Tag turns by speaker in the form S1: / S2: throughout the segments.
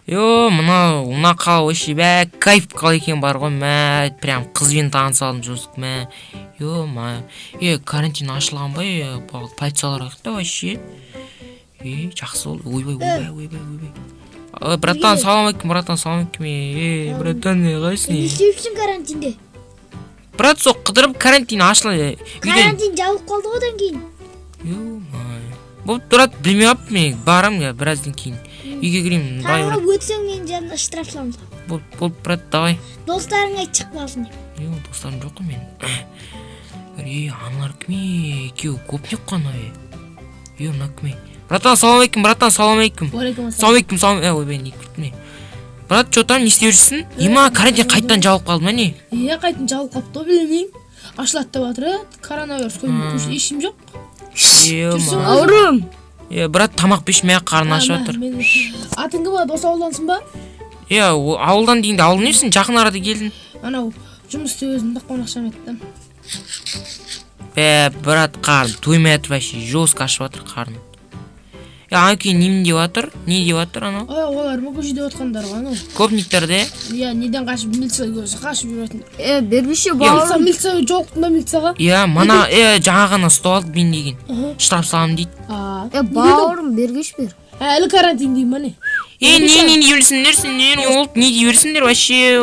S1: Мына унақа вообще бә кайф қал екен бар ғой, мә, прям қызбен таныса алдым жостық, мә. Карантин ашылған ба, полициялар қақта вообще. Жақсы болды. Ойбай. Братан, салам алейкум, братан. Братан, не қайсың?
S2: Не істеушін карантинде?
S1: Брат, сол қыдырып карантин ашылды.
S2: Карантин жабылып қалды одан кейін.
S1: Бұл брат білмей алып мен барам біраздан кейін. Үйге кірейін.
S2: Тағы өтсең мен жанына штраф саламын.
S1: Бұл брат, давай.
S2: Достарың айт шықпасын деп.
S1: Достарым жоқ қой мен. Аналар кіме? Екеуі көпнек қана. Мына кіме? Братан, салам алейкум, братан, салам алейкум. Ойбай, не күтме. Брат, что там, не істеп жүрсің? Карантин қайттан жауып қалды ма не?
S3: Қайттан жауып қалыпты, білмеймін. Ашылады деп жатыр, коронавирус көз ешім жоқ.
S2: Аурум.
S1: Брат, тамақ пешмей қарын ашып жатыр.
S3: Атың кім ба, дос ауылдансың ба?
S1: Ауылдан дейінде ауыл несің, жақын арада келдің.
S3: Анау жұмыс істеп өзімді қонақшам еттім.
S1: Брат, қарын тоймай жатыр, вообще жестко ашып жатыр қарын. Ана кейін немен деп жатыр? Не деп жатыр анау?
S3: Олар мүгіжі деп жатқандар ғой анау.
S1: Көпниктерде?
S3: Неден қашып, милиция көзі қашып жүретіндер.
S2: Бербеші бауырым.
S3: Милиция жолықтың ба милицияға?
S1: Мана жаңа ғана ұстап алды мен деген. Штраф салам дейді.
S2: Бауырым, бергеш бер.
S3: Әлі карантин дейм ба не?
S1: Не дейберсіңдер, не дейберсіңдер вообще,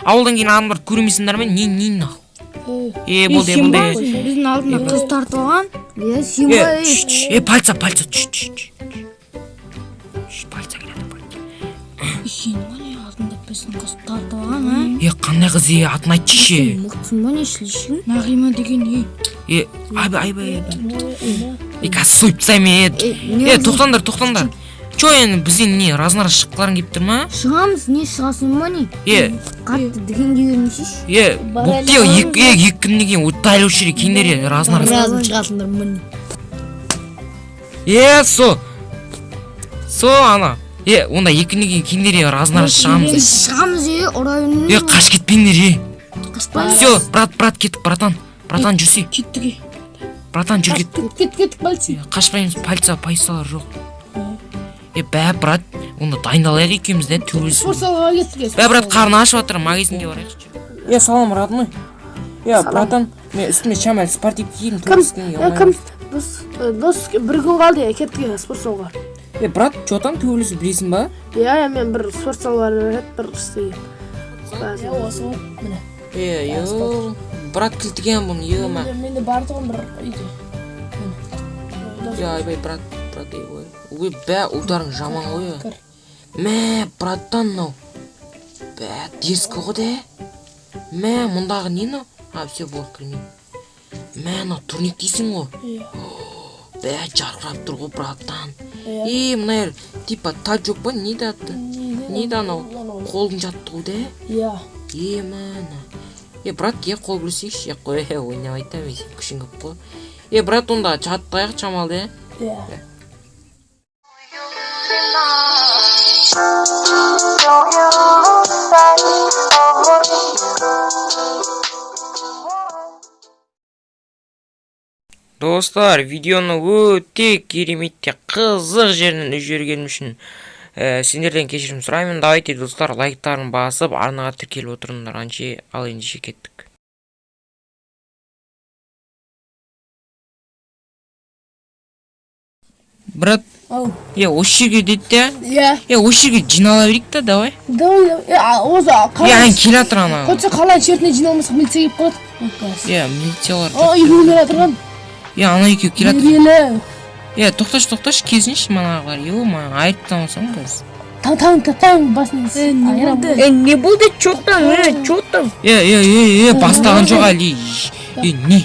S1: ауылдан кейін адамдар көрмейсіңдер ме? Не нахуй? Болды.
S2: Біздің алдына қыз тартып алған.
S1: Симба. Пальца. Пальца келеді.
S2: Сен не алдында біздің қыз тартып алған,
S1: Қандай қыз, атын айтшы.
S2: Мықтың ба не шілішін?
S3: Нағима деген
S1: Айбай. Қазір сойып тастайым. Тоқтаңдар. Чо енді бізден не, разнар шыққыларың кеп тұр ма?
S2: Шығамыз, не шығасын ба не? Қатты дегенге бермесеш?
S1: Бұқты екі күннен кейін ұттайлы үшірі кейіндері разнар
S3: шығасындар ма не?
S1: Ана. Онда екі күннен кейін кейіндері разнар шығамыз.
S2: Шығамыз, ұрайын.
S1: Қаш кетпейіндер,
S2: Қашпай.
S1: Все, брат кеттік, братан жүрсе.
S3: Кеттіге.
S1: Братан жүр кет.
S3: Кеттік, полиция.
S1: Қашпаймыз, полициялар жоқ. Брат, онда дайындалайық екеуміз де төбелесіп.
S3: Спортзалға кеттік.
S1: Брат, қарны ашып жатыр, магазинге барайықшы. Салам, родной. Братан, мен үстіме шамал спортивка кидім, төбелескенге.
S3: Дос бір күн қалды, кеттік спортзалға.
S1: Брат, что там төбелесіп білесің ба?
S3: Мен бір спортзалға бір істеген.
S1: Брат кілтіген бұны,
S3: Менде бардығым бір үйде.
S1: Айбай, брат, ұлдарың жаман ғой. Браттан нау. Дерскі ғой де. Мұндағы не нау? Все болды, кірмейм. Турник дейсің ғой. Жарқырап тұр ғой, браттан. Мұна ер, типа, та жоқ ба? Не да анау? Қолдың жатты ғой де? Брат, қол білсейші. Ойнап айтам, күшін көп қой. Брат, онда жаттайық шамалды. Достар, видеоны өте кереметте қызық жерінен жүргенім үшін сендерден кешірім сұраймын. Давайте, достар, лайктарын басып, арнаға тіркеліп отырыңдар. Ал ендеше кеттік. Брат, осы жерге дейді де? Осы жерге жинала берейік та, давай. Келе атыр ана.
S3: Қотса қалан шертіне жиналмасақ милиция кеп қалады.
S1: Милициялар.
S3: Үйбеулер атырған.
S1: Ана екеу келе атыр. Тоқташ, кезінші манағылар. Айыптамасам қыз.
S3: Таң басын.
S2: Не болды? Чо там?
S1: Бастаған жоқ әлі. Не?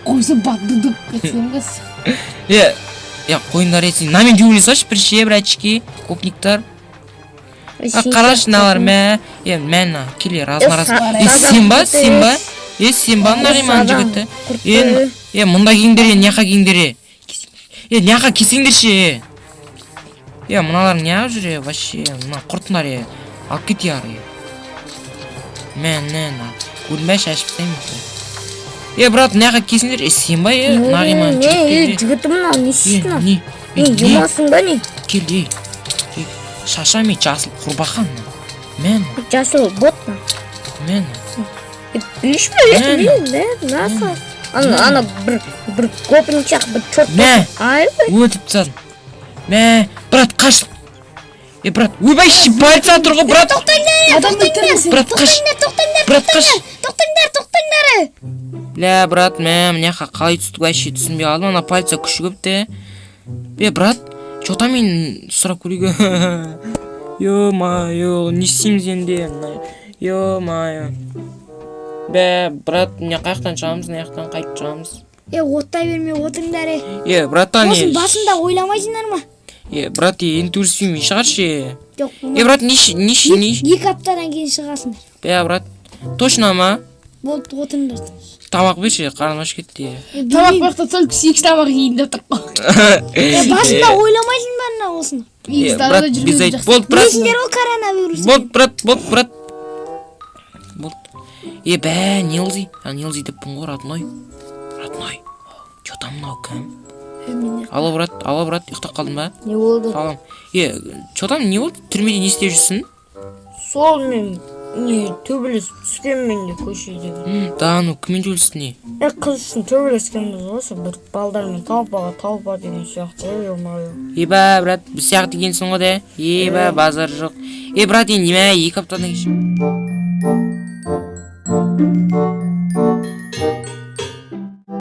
S3: Қойсы баттыдық кетсен қыз.
S1: Қойындар етсін. Намен жүгілесаш, бірше, братчики, копниктар. Қараш, налар, мән, келе, размарас. Сен ба, нағиман жүгітті. Мұнда кеңдере, няқа кеңдере. Няқа кесеңдерші. Мұналар няға жүре, вообще, мұна құртындар, алып кетияр. Көрінбәй шашып тайым. брат, мынака келсеңдер, сен ба, Нағиманың жігіттері.
S2: жігітім мынау не істейсің?
S1: Не?
S2: Жумасың ба не?
S1: Кел, шашами жасыл құрбақан. Мен.
S2: Жасыл бот па?
S1: Мен.
S2: Үйшпе, насыл. Ана бір копынчақ, бір чорт.
S1: Өтіп тасадым. Брат, қаш. Брат, ойбайшы, полиция тұр ғой, брат.
S3: Адам бітірмесін.
S1: Брат, қаш. Брат, қаш.
S2: Тоқтаңдар.
S1: Ля, брат, мынақа қалай түстік вообще түсінбей қалдым. Ана полиция күші көпті. Брат, что-то мен сұрап көрейік. Ё-моё, не істейміз енді. Ё-моё. Брат, мына қаяқтан шығамыз, мына жақтан қайтып шығамыз.
S2: Оттай бермей отырыңдар.
S1: Браттан,
S2: басында ойламайсыңдар ма?
S1: Брат, енді көріспеймін шығаршы.
S2: Жоқ.
S1: Брат, неше?
S2: 2 аптадан кейін шығасыңдар.
S1: Брат, точно ма?
S2: Болды, отырыңдар.
S1: Тамақ берші, қарным ашып кетті.
S3: Тамақ бақта только 8 тамақ yiyin деп тұр.
S2: Басында ойламайсың ба мына осыны?
S1: Брат, без айт. Болды, брат.
S2: Несіңдер ол коронавирус?
S1: Болды, брат. Нилзи. Нилзи деппін ғой, родной. Чё там мынау кім? Алло, брат, ұйықтап қалдың ба?
S2: Не болды?
S1: Салам. Чё там, не болды? Түрмеде не істеп жүрсің?
S2: Сол мен төбелес түскенмен де көшеде.
S1: Да, кіммен жүрсің не?
S2: Қыз үшін төбелескенбіз осы бір балдармен талпа деген сияқты.
S1: Брат, біз сияқты екенсің ғой да. Базар жоқ. Брат, енді неме 2 аптадан кейін.